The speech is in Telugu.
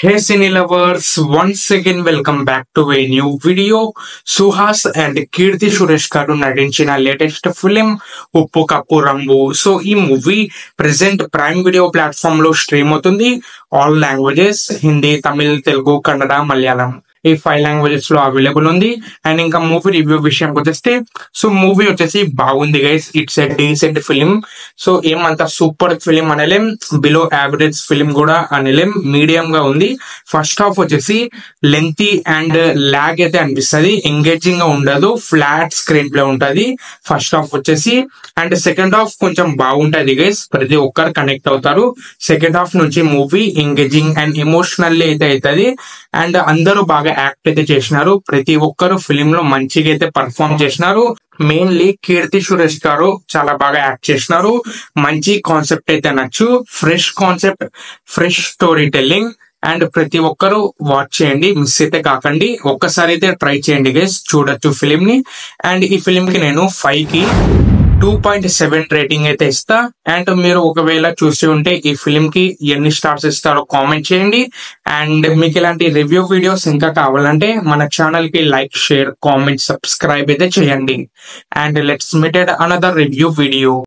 Hey Cine lovers, once again welcome back to a new video. Suhas and Kirti Suresh garu నటించిన లేటెస్ట్ ఫిలిం ఉప్పు కప్పు రంబు. సో ఈ movie present prime video platform లో స్ట్రీమ్ అవుతుంది. ఆల్ లాంగ్వేజెస్ హిందీ, తమిళ్, తెలుగు, కన్నడ, మలయాళం ఈ 5 లాంగ్వేజెస్ లో అవైలబుల్ ఉంది. అండ్ ఇంకా మూవీ రివ్యూ విషయానికి వచ్చేస్తే సో మూవీ వచ్చేసి బాగుంది guys. It's a decent film. So ఏమంత సూపర్ ఫిలిం అనలేం, బిలో యావరేజ్ ఫిలిం కూడా అనలేం, మీడియం గా ఉంది. ఫస్ట్ హాఫ్ వచ్చేసి లెంతీ అండ్ లాగ్ అయితే అనిపిస్తుంది, ఎంగేజింగ్ గా ఉండదు, ఫ్లాట్ స్క్రీన్ ప్లే ఉంటది ఫస్ట్ హాఫ్ వచ్చేసి. అండ్ సెకండ్ హాఫ్ కొంచెం బాగుంటది గైస్, ప్రతి ఒక్కరు కనెక్ట్ అవుతారు. సెకండ్ హాఫ్ నుంచి మూవీ ఎంగేజింగ్ అండ్ ఎమోషనల్ అయితే అవుతుంది. అండ్ అందరూ బాగా యాక్ట్ అయితే చేసినారు, ప్రతి ఒక్కరు ఫిలిం లో మంచిగా అయితే పర్ఫామ్ చేసినారు. మెయిన్లీ కీర్తి సురేష్ గారు చాలా బాగా యాక్ట్ చేసినారు. మంచి కాన్సెప్ట్ అయితే నచ్చు, fresh concept, fresh story telling. And ప్రతి ఒక్కరు వాచ్ చేయండి, మిస్ అయితే కాకండి. ఒక్కసారి అయితే ట్రై చేయండి గైస్, చూడొచ్చు ఫిలిం ని. అండ్ ఈ ఫిలిం కి నేను 5 కి 2.7 రేటింగ్ అయితే ఇస్తా. అండ్ మీరు ఒకవేళ చూసి ఉంటే ఈ ఫిలిం కి ఎన్ని స్టార్స్ ఇస్తారో కామెంట్ చేయండి. అండ్ మీకు ఇలాంటి రివ్యూ వీడియోస్ ఇంకా కావాలంటే మన ఛానల్ కి లైక్, షేర్, కామెంట్, సబ్స్క్రైబ్ అయితే చేయండి. And let's meet at another review video.